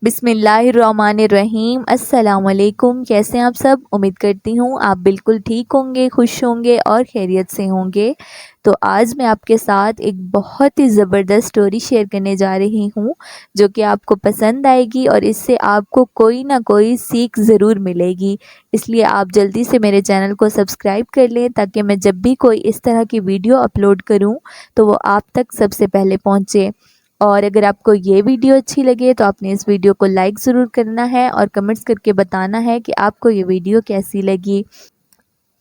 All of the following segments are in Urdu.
بسم اللہ الرحمن الرحیم۔ السلام علیکم، کیسے ہیں آپ سب؟ امید کرتی ہوں آپ بالکل ٹھیک ہوں گے، خوش ہوں گے اور خیریت سے ہوں گے۔ تو آج میں آپ کے ساتھ ایک بہت ہی زبردست سٹوری شیئر کرنے جا رہی ہوں جو کہ آپ کو پسند آئے گی اور اس سے آپ کو کوئی نہ کوئی سیکھ ضرور ملے گی۔ اس لیے آپ جلدی سے میرے چینل کو سبسکرائب کر لیں تاکہ میں جب بھی کوئی اس طرح کی ویڈیو اپلوڈ کروں تو وہ آپ تک سب سے پہلے پہنچے۔ اور اگر آپ کو یہ ویڈیو اچھی لگے تو آپ نے اس ویڈیو کو لائک ضرور کرنا ہے اور کمنٹس کر کے بتانا ہے کہ آپ کو یہ ویڈیو کیسی لگی۔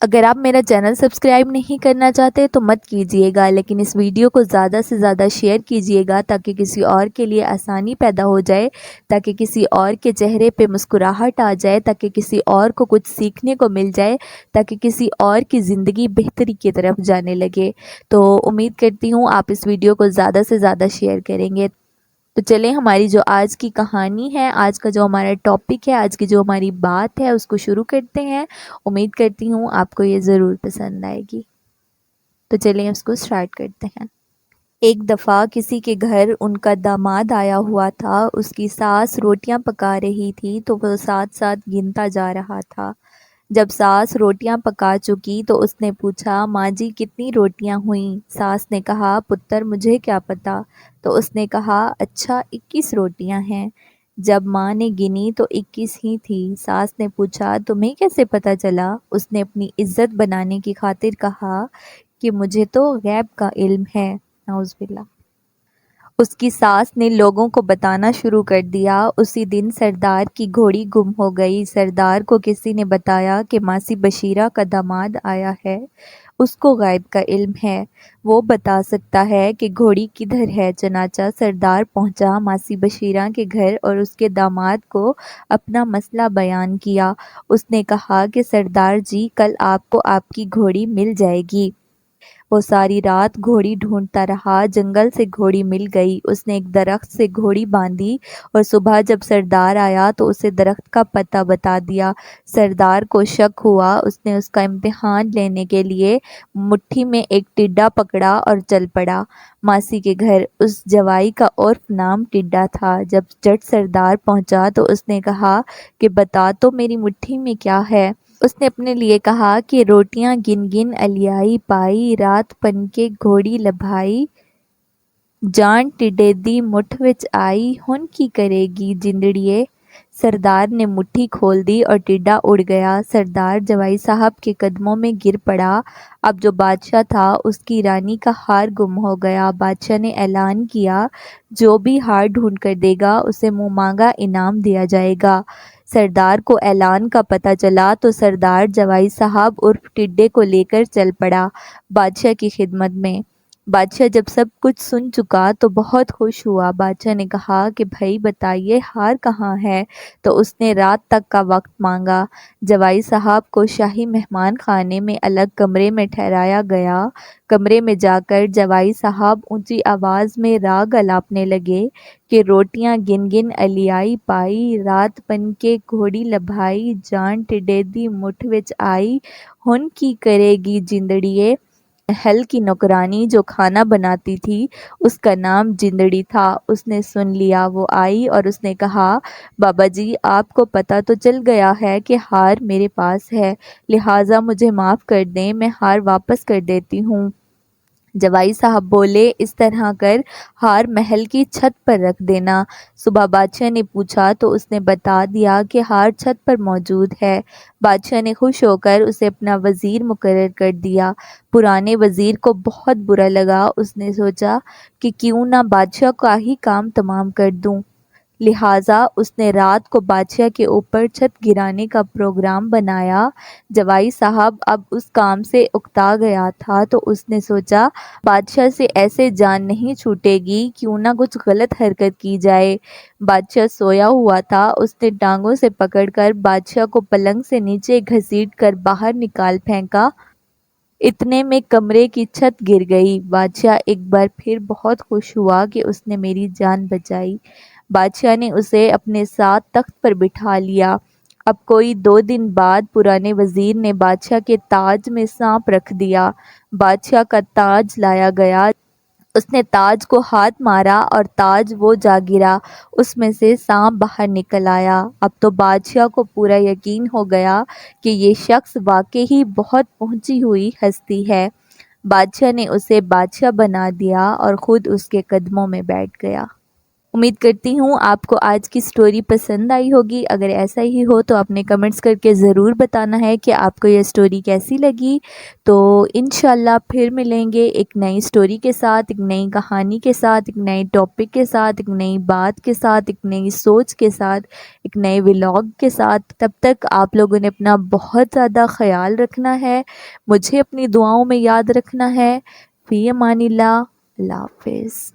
اگر آپ میرا چینل سبسکرائب نہیں کرنا چاہتے تو مت کیجیے گا، لیکن اس ویڈیو کو زیادہ سے زیادہ شیئر کیجیے گا تاکہ کسی اور کے لیے آسانی پیدا ہو جائے، تاکہ کسی اور کے چہرے پہ مسکراہٹ آ جائے، تاکہ کسی اور کو کچھ سیکھنے کو مل جائے، تاکہ کسی اور کی زندگی بہتری کی طرف جانے لگے۔ تو امید کرتی ہوں آپ اس ویڈیو کو زیادہ سے زیادہ شیئر کریں گے۔ تو چلیں ہماری جو آج کی کہانی ہے، آج کا جو ہمارا ٹاپک ہے، آج کی جو ہماری بات ہے اس کو شروع کرتے ہیں۔ امید کرتی ہوں آپ کو یہ ضرور پسند آئے گی۔ تو چلیں اس کو سٹارٹ کرتے ہیں۔ ایک دفعہ کسی کے گھر ان کا داماد آیا ہوا تھا۔ اس کی ساس روٹیاں پکا رہی تھی تو وہ ساتھ ساتھ گنتا جا رہا تھا۔ جب ساس روٹیاں پکا چکی تو اس نے پوچھا، ماں جی کتنی روٹیاں ہوئیں؟ ساس نے کہا، پتر مجھے کیا پتا؟ تو اس نے کہا، اچھا 21 روٹیاں ہیں۔ جب ماں نے گنی تو 21 ہی تھی۔ ساس نے پوچھا، تمہیں کیسے پتا چلا؟ اس نے اپنی عزت بنانے کی خاطر کہا کہ مجھے تو غیب کا علم ہے۔ نعوذ باللہ۔ اس کی ساس نے لوگوں کو بتانا شروع کر دیا۔ اسی دن سردار کی گھوڑی گم ہو گئی۔ سردار کو کسی نے بتایا کہ ماسی بشیرہ کا داماد آیا ہے، اس کو غیب کا علم ہے، وہ بتا سکتا ہے کہ گھوڑی کدھر ہے۔ چنانچہ سردار پہنچا ماسی بشیرہ کے گھر اور اس کے داماد کو اپنا مسئلہ بیان کیا۔ اس نے کہا کہ سردار جی، کل آپ کو آپ کی گھوڑی مل جائے گی۔ وہ ساری رات گھوڑی ڈھونڈتا رہا، جنگل سے گھوڑی مل گئی۔ اس نے ایک درخت سے گھوڑی باندھی اور صبح جب سردار آیا تو اسے درخت کا پتہ بتا دیا۔ سردار کو شک ہوا، اس نے اس کا امتحان لینے کے لیے مٹھی میں ایک ٹڈا پکڑا اور چل پڑا ماسی کے گھر۔ اس جوائی کا عرف نام ٹڈا تھا۔ جب جٹ سردار پہنچا تو اس نے کہا کہ بتا تو میری مٹھی میں کیا ہے؟ اس نے اپنے لیے کہا کہ روٹیاں گن گن الیائی پائی، رات پن کے گھوڑی لبھائی، جان ٹڈے دی مٹھ وچ آئی، ہن کی کرے گی جندڑیے۔ سردار نے مٹھی کھول دی اور ٹڈا اڑ گیا۔ سردار جوائی صاحب کے قدموں میں گر پڑا۔ اب جو بادشاہ تھا اس کی رانی کا ہار گم ہو گیا۔ بادشاہ نے اعلان کیا، جو بھی ہار ڈھونڈ کر دے گا اسے منہ مانگا انعام دیا جائے گا۔ سردار کو اعلان کا پتہ چلا تو سردار جوائی صاحب عرف ٹڈے کو لے کر چل پڑا بادشاہ کی خدمت میں۔ بادشاہ جب سب کچھ سن چکا تو بہت خوش ہوا۔ بادشاہ نے کہا کہ بھائی بتائیے ہار کہاں ہے؟ تو اس نے رات تک کا وقت مانگا۔ جوائی صاحب کو شاہی مہمان خانے میں الگ کمرے میں ٹھہرایا گیا۔ کمرے میں جا کر جوائی صاحب اونچی آواز میں راگ الاپنے لگے کہ روٹیاں گن گن الیائی پائی، رات پن کے گھوڑی لبھائی، جان ٹڈے دی مٹھ وچ آئی، ہن کی کرے گی جندڑیے۔ محل کی نوکرانی جو کھانا بناتی تھی اس کا نام جندڑی تھا۔ اس نے سن لیا، وہ آئی اور اس نے کہا، بابا جی آپ کو پتہ تو چل گیا ہے کہ ہار میرے پاس ہے، لہٰذا مجھے معاف کر دیں، میں ہار واپس کر دیتی ہوں۔ جوائی صاحب بولے، اس طرح کر ہار محل کی چھت پر رکھ دینا۔ صبح بادشاہ نے پوچھا تو اس نے بتا دیا کہ ہار چھت پر موجود ہے۔ بادشاہ نے خوش ہو کر اسے اپنا وزیر مقرر کر دیا۔ پرانے وزیر کو بہت برا لگا۔ اس نے سوچا کہ کیوں نہ بادشاہ کا ہی کام تمام کر دوں، لہٰذا اس نے رات کو بادشاہ کے اوپر چھت گرانے کا پروگرام بنایا۔ جوائی صاحب اب اس کام سے اکتا گیا تھا تو اس نے سوچا بادشاہ سے ایسے جان نہیں چھوٹے گی، کیوں نہ کچھ غلط حرکت کی جائے۔ بادشاہ سویا ہوا تھا، اس نے ٹانگوں سے پکڑ کر بادشاہ کو پلنگ سے نیچے گھسیٹ کر باہر نکال پھینکا۔ اتنے میں کمرے کی چھت گر گئی۔ بادشاہ ایک بار پھر بہت خوش ہوا کہ اس نے میری جان بچائی۔ بادشاہ نے اسے اپنے ساتھ تخت پر بٹھا لیا۔ اب کوئی 2 دن بعد پرانے وزیر نے بادشاہ کے تاج میں سانپ رکھ دیا۔ بادشاہ کا تاج لایا گیا۔ اس نے تاج کو ہاتھ مارا اور تاج وہ جا گرا، اس میں سے سانپ باہر نکل آیا۔ اب تو بادشاہ کو پورا یقین ہو گیا کہ یہ شخص واقعی بہت پہنچی ہوئی ہستی ہے۔ بادشاہ نے اسے بادشاہ بنا دیا اور خود اس کے قدموں میں بیٹھ گیا۔ امید کرتی ہوں آپ کو آج کی سٹوری پسند آئی ہوگی۔ اگر ایسا ہی ہو تو آپ نے کمنٹس کر کے ضرور بتانا ہے کہ آپ کو یہ سٹوری کیسی لگی۔ تو انشاءاللہ پھر ملیں گے ایک نئی سٹوری کے ساتھ، ایک نئی کہانی کے ساتھ، ایک نئی ٹاپک کے ساتھ، ایک نئی بات کے ساتھ، ایک نئی سوچ کے ساتھ، ایک نئے ولاگ کے ساتھ۔ تب تک آپ لوگوں نے اپنا بہت زیادہ خیال رکھنا ہے، مجھے اپنی دعاؤں میں یاد رکھنا ہے۔ فی امان اللہ، اللہ حافظ۔